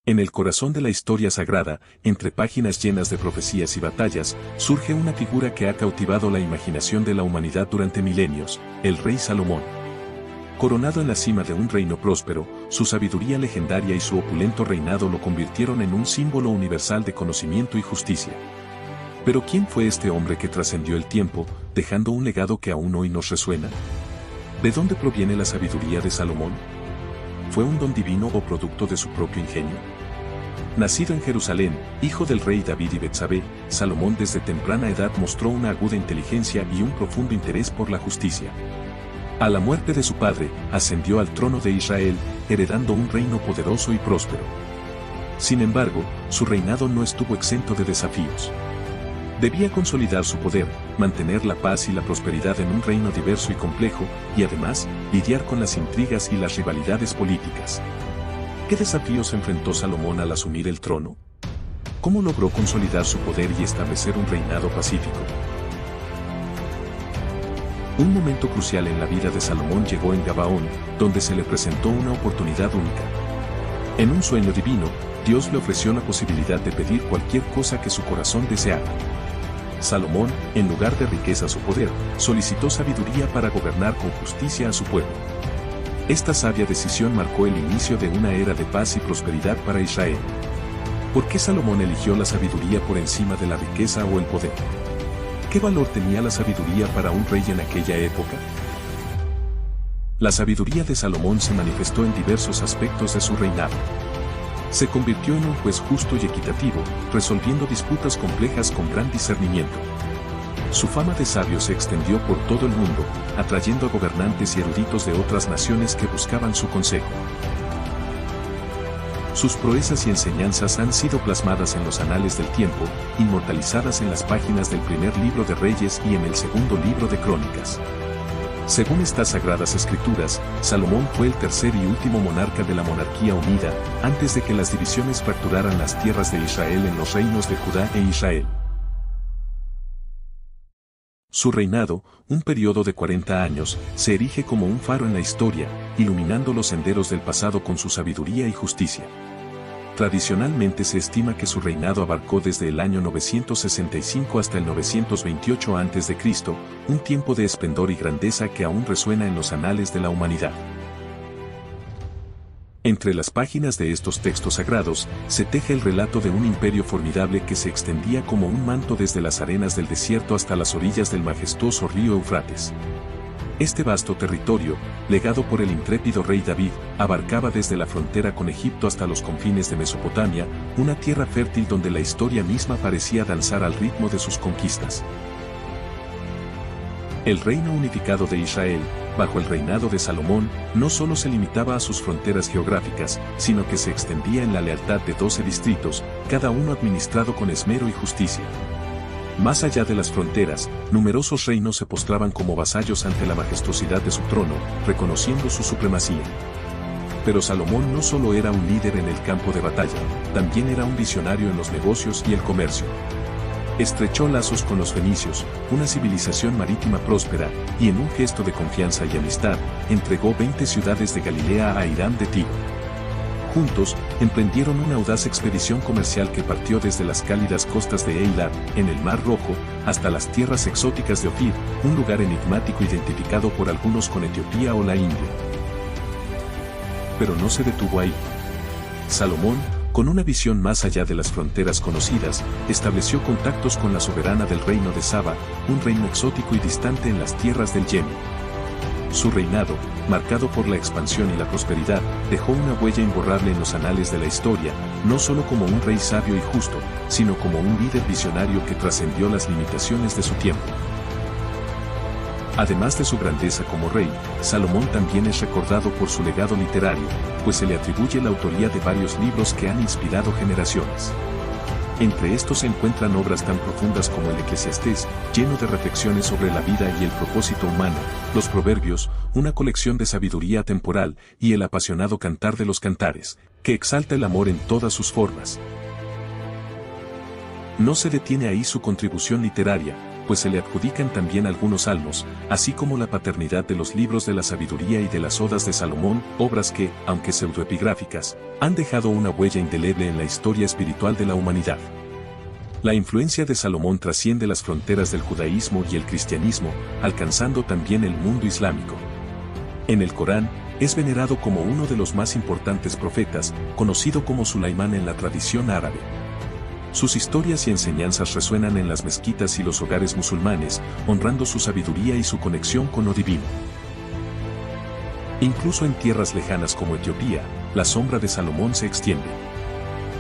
En el corazón de la historia sagrada, entre páginas llenas de profecías y batallas, surge una figura que ha cautivado la imaginación de la humanidad durante milenios, el rey Salomón. Coronado en la cima de un reino próspero, su sabiduría legendaria y su opulento reinado lo convirtieron en un símbolo universal de conocimiento y justicia. Pero ¿quién fue este hombre que trascendió el tiempo, dejando un legado que aún hoy nos resuena? ¿De dónde proviene la sabiduría de Salomón? ¿Fue un don divino o producto de su propio ingenio? Nacido en Jerusalén, hijo del rey David y Betsabé, Salomón desde temprana edad mostró una aguda inteligencia y un profundo interés por la justicia. A la muerte de su padre, ascendió al trono de Israel, heredando un reino poderoso y próspero. Sin embargo, su reinado no estuvo exento de desafíos. Debía consolidar su poder, mantener la paz y la prosperidad en un reino diverso y complejo, y además, lidiar con las intrigas y las rivalidades políticas. ¿Qué desafíos enfrentó Salomón al asumir el trono? ¿Cómo logró consolidar su poder y establecer un reinado pacífico? Un momento crucial en la vida de Salomón llegó en Gabaón, donde se le presentó una oportunidad única. En un sueño divino, Dios le ofreció la posibilidad de pedir cualquier cosa que su corazón deseara. Salomón, en lugar de riquezas o poder, solicitó sabiduría para gobernar con justicia a su pueblo. Esta sabia decisión marcó el inicio de una era de paz y prosperidad para Israel. ¿Por qué Salomón eligió la sabiduría por encima de la riqueza o el poder? ¿Qué valor tenía la sabiduría para un rey en aquella época? La sabiduría de Salomón se manifestó en diversos aspectos de su reinado. Se convirtió en un juez justo y equitativo, resolviendo disputas complejas con gran discernimiento. Su fama de sabio se extendió por todo el mundo, atrayendo a gobernantes y eruditos de otras naciones que buscaban su consejo. Sus proezas y enseñanzas han sido plasmadas en los anales del tiempo, inmortalizadas en las páginas del primer libro de Reyes y en el segundo libro de Crónicas. Según estas sagradas escrituras, Salomón fue el tercer y último monarca de la monarquía unida, antes de que las divisiones fracturaran las tierras de Israel en los reinos de Judá e Israel. Su reinado, un periodo de 40 años, se erige como un faro en la historia, iluminando los senderos del pasado con su sabiduría y justicia. Tradicionalmente se estima que su reinado abarcó desde el año 965 hasta el 928 a.C., un tiempo de esplendor y grandeza que aún resuena en los anales de la humanidad. Entre las páginas de estos textos sagrados, se teje el relato de un imperio formidable que se extendía como un manto desde las arenas del desierto hasta las orillas del majestuoso río Eufrates. Este vasto territorio, legado por el intrépido rey David, abarcaba desde la frontera con Egipto hasta los confines de Mesopotamia, una tierra fértil donde la historia misma parecía danzar al ritmo de sus conquistas. El reino unificado de Israel, bajo el reinado de Salomón, no solo se limitaba a sus fronteras geográficas, sino que se extendía en la lealtad de 12 distritos, cada uno administrado con esmero y justicia. Más allá de las fronteras, numerosos reinos se postraban como vasallos ante la majestuosidad de su trono, reconociendo su supremacía. Pero Salomón no solo era un líder en el campo de batalla, también era un visionario en los negocios y el comercio. Estrechó lazos con los fenicios, una civilización marítima próspera, y en un gesto de confianza y amistad, entregó 20 ciudades de Galilea a Hiram de Tiro. Juntos, emprendieron una audaz expedición comercial que partió desde las cálidas costas de Eilat, en el Mar Rojo, hasta las tierras exóticas de Ofir, un lugar enigmático identificado por algunos con Etiopía o la India. Pero no se detuvo ahí. Salomón, con una visión más allá de las fronteras conocidas, estableció contactos con la soberana del reino de Saba, un reino exótico y distante en las tierras del Yemen. Su reinado, marcado por la expansión y la prosperidad, dejó una huella imborrable en los anales de la historia, no solo como un rey sabio y justo, sino como un líder visionario que trascendió las limitaciones de su tiempo. Además de su grandeza como rey, Salomón también es recordado por su legado literario, pues se le atribuye la autoría de varios libros que han inspirado generaciones. Entre estos se encuentran obras tan profundas como el Eclesiastés, lleno de reflexiones sobre la vida y el propósito humano, los Proverbios, una colección de sabiduría temporal, y el apasionado Cantar de los Cantares, que exalta el amor en todas sus formas. No se detiene ahí su contribución literaria, pues se le adjudican también algunos salmos, así como la paternidad de los libros de la sabiduría y de las odas de Salomón, obras que, aunque pseudoepigráficas, han dejado una huella indeleble en la historia espiritual de la humanidad. La influencia de Salomón trasciende las fronteras del judaísmo y el cristianismo, alcanzando también el mundo islámico. En el Corán, es venerado como uno de los más importantes profetas, conocido como Sulaimán en la tradición árabe. Sus historias y enseñanzas resuenan en las mezquitas y los hogares musulmanes, honrando su sabiduría y su conexión con lo divino. Incluso en tierras lejanas como Etiopía, la sombra de Salomón se extiende.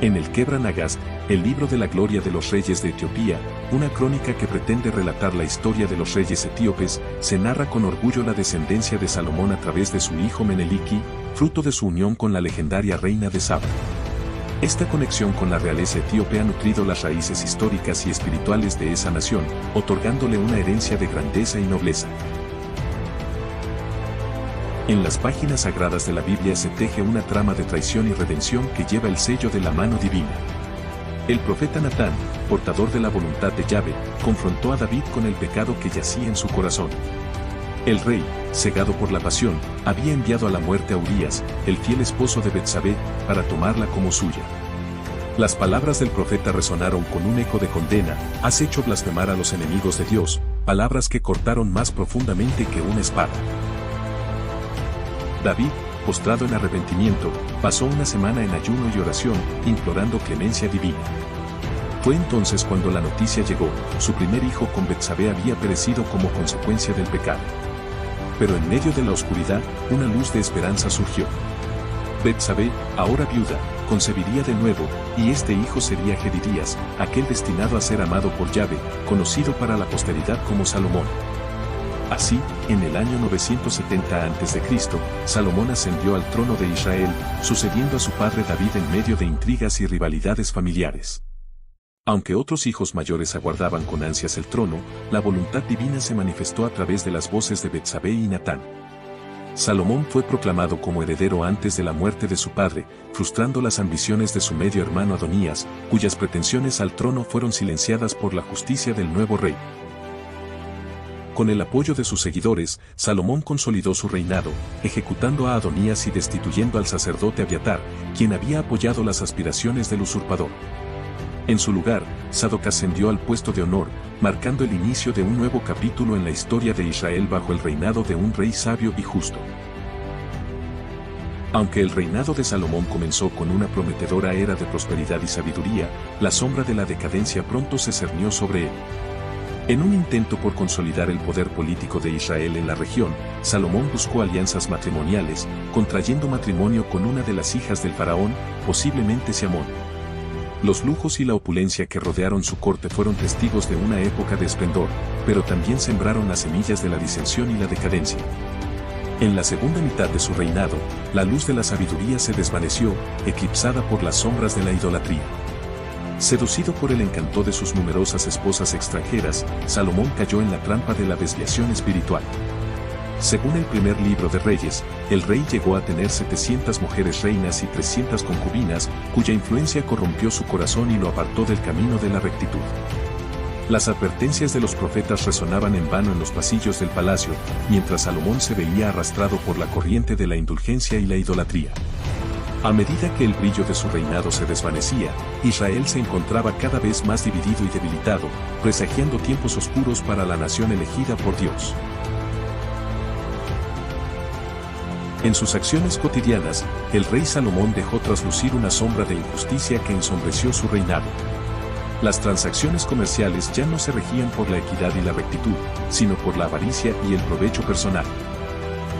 En el Kebra Nagast, el libro de la gloria de los reyes de Etiopía, una crónica que pretende relatar la historia de los reyes etíopes, se narra con orgullo la descendencia de Salomón a través de su hijo Meneliki, fruto de su unión con la legendaria reina de Saba. Esta conexión con la realeza etíope ha nutrido las raíces históricas y espirituales de esa nación, otorgándole una herencia de grandeza y nobleza. En las páginas sagradas de la Biblia se teje una trama de traición y redención que lleva el sello de la mano divina. El profeta Natán, portador de la voluntad de Yahvé, confrontó a David con el pecado que yacía en su corazón. El rey, cegado por la pasión, había enviado a la muerte a Urías, el fiel esposo de Betsabé, para tomarla como suya. Las palabras del profeta resonaron con un eco de condena: has hecho blasfemar a los enemigos de Dios, palabras que cortaron más profundamente que una espada. David, postrado en arrepentimiento, pasó una semana en ayuno y oración, implorando clemencia divina. Fue entonces cuando la noticia llegó: su primer hijo con Betsabé había perecido como consecuencia del pecado. Pero en medio de la oscuridad, una luz de esperanza surgió. Betsabé, ahora viuda, concebiría de nuevo, y este hijo sería Jedidías, aquel destinado a ser amado por Yahvé, conocido para la posteridad como Salomón. Así, en el año 970 a.C., Salomón ascendió al trono de Israel, sucediendo a su padre David en medio de intrigas y rivalidades familiares. Aunque otros hijos mayores aguardaban con ansias el trono, la voluntad divina se manifestó a través de las voces de Betsabé y Natán. Salomón fue proclamado como heredero antes de la muerte de su padre, frustrando las ambiciones de su medio hermano Adonías, cuyas pretensiones al trono fueron silenciadas por la justicia del nuevo rey. Con el apoyo de sus seguidores, Salomón consolidó su reinado, ejecutando a Adonías y destituyendo al sacerdote Abiatar, quien había apoyado las aspiraciones del usurpador. En su lugar, Sadoc ascendió al puesto de honor, marcando el inicio de un nuevo capítulo en la historia de Israel bajo el reinado de un rey sabio y justo. Aunque el reinado de Salomón comenzó con una prometedora era de prosperidad y sabiduría, la sombra de la decadencia pronto se cernió sobre él. En un intento por consolidar el poder político de Israel en la región, Salomón buscó alianzas matrimoniales, contrayendo matrimonio con una de las hijas del faraón, posiblemente Siamón. Los lujos y la opulencia que rodearon su corte fueron testigos de una época de esplendor, pero también sembraron las semillas de la disensión y la decadencia. En la segunda mitad de su reinado, la luz de la sabiduría se desvaneció, eclipsada por las sombras de la idolatría. Seducido por el encanto de sus numerosas esposas extranjeras, Salomón cayó en la trampa de la desviación espiritual. Según el primer libro de Reyes, el rey llegó a tener 700 mujeres reinas y 300 concubinas, cuya influencia corrompió su corazón y lo apartó del camino de la rectitud. Las advertencias de los profetas resonaban en vano en los pasillos del palacio, mientras Salomón se veía arrastrado por la corriente de la indulgencia y la idolatría. A medida que el brillo de su reinado se desvanecía, Israel se encontraba cada vez más dividido y debilitado, presagiando tiempos oscuros para la nación elegida por Dios. En sus acciones cotidianas, el rey Salomón dejó traslucir una sombra de injusticia que ensombreció su reinado. Las transacciones comerciales ya no se regían por la equidad y la rectitud, sino por la avaricia y el provecho personal.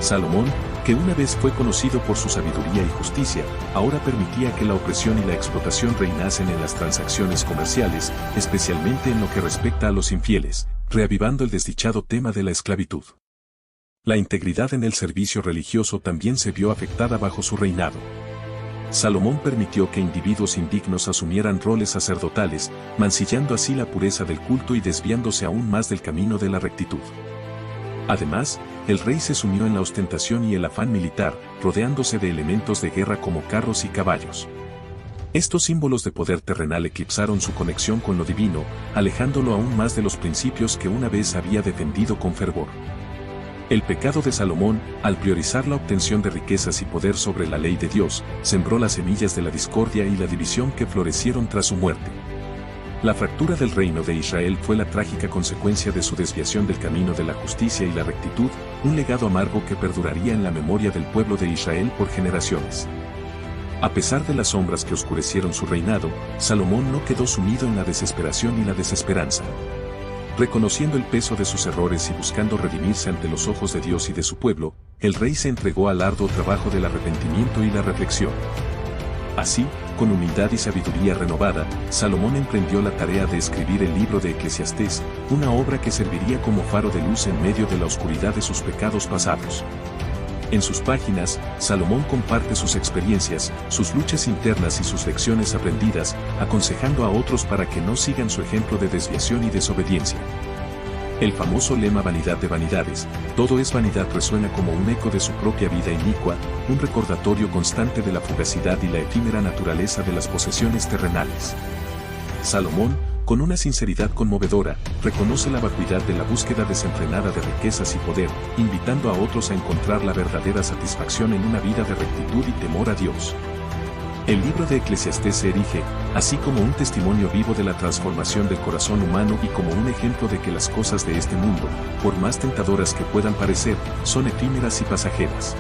Salomón, que una vez fue conocido por su sabiduría y justicia, ahora permitía que la opresión y la explotación reinasen en las transacciones comerciales, especialmente en lo que respecta a los infieles, reavivando el desdichado tema de la esclavitud. La integridad en el servicio religioso también se vio afectada bajo su reinado. Salomón permitió que individuos indignos asumieran roles sacerdotales, mancillando así la pureza del culto y desviándose aún más del camino de la rectitud. Además, el rey se sumió en la ostentación y el afán militar, rodeándose de elementos de guerra como carros y caballos. Estos símbolos de poder terrenal eclipsaron su conexión con lo divino, alejándolo aún más de los principios que una vez había defendido con fervor. El pecado de Salomón, al priorizar la obtención de riquezas y poder sobre la ley de Dios, sembró las semillas de la discordia y la división que florecieron tras su muerte. La fractura del reino de Israel fue la trágica consecuencia de su desviación del camino de la justicia y la rectitud, un legado amargo que perduraría en la memoria del pueblo de Israel por generaciones. A pesar de las sombras que oscurecieron su reinado, Salomón no quedó sumido en la desesperación y la desesperanza. Reconociendo el peso de sus errores y buscando redimirse ante los ojos de Dios y de su pueblo, el rey se entregó al arduo trabajo del arrepentimiento y la reflexión. Así, con humildad y sabiduría renovada, Salomón emprendió la tarea de escribir el libro de Eclesiastés, una obra que serviría como faro de luz en medio de la oscuridad de sus pecados pasados. En sus páginas, Salomón comparte sus experiencias, sus luchas internas y sus lecciones aprendidas, aconsejando a otros para que no sigan su ejemplo de desviación y desobediencia. El famoso lema vanidad de vanidades, todo es vanidad resuena como un eco de su propia vida inicua, un recordatorio constante de la fugacidad y la efímera naturaleza de las posesiones terrenales. Salomón, con una sinceridad conmovedora, reconoce la vacuidad de la búsqueda desenfrenada de riquezas y poder, invitando a otros a encontrar la verdadera satisfacción en una vida de rectitud y temor a Dios. El libro de Eclesiastés se erige, así como un testimonio vivo de la transformación del corazón humano y como un ejemplo de que las cosas de este mundo, por más tentadoras que puedan parecer, son efímeras y pasajeras.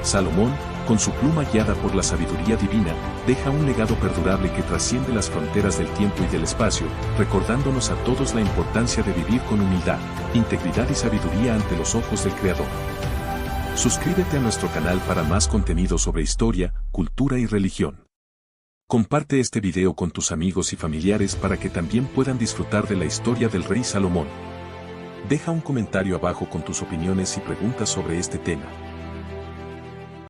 Salomón, con su pluma guiada por la sabiduría divina, deja un legado perdurable que trasciende las fronteras del tiempo y del espacio, recordándonos a todos la importancia de vivir con humildad, integridad y sabiduría ante los ojos del Creador. Suscríbete a nuestro canal para más contenido sobre historia, cultura y religión. Comparte este video con tus amigos y familiares para que también puedan disfrutar de la historia del rey Salomón. Deja un comentario abajo con tus opiniones y preguntas sobre este tema.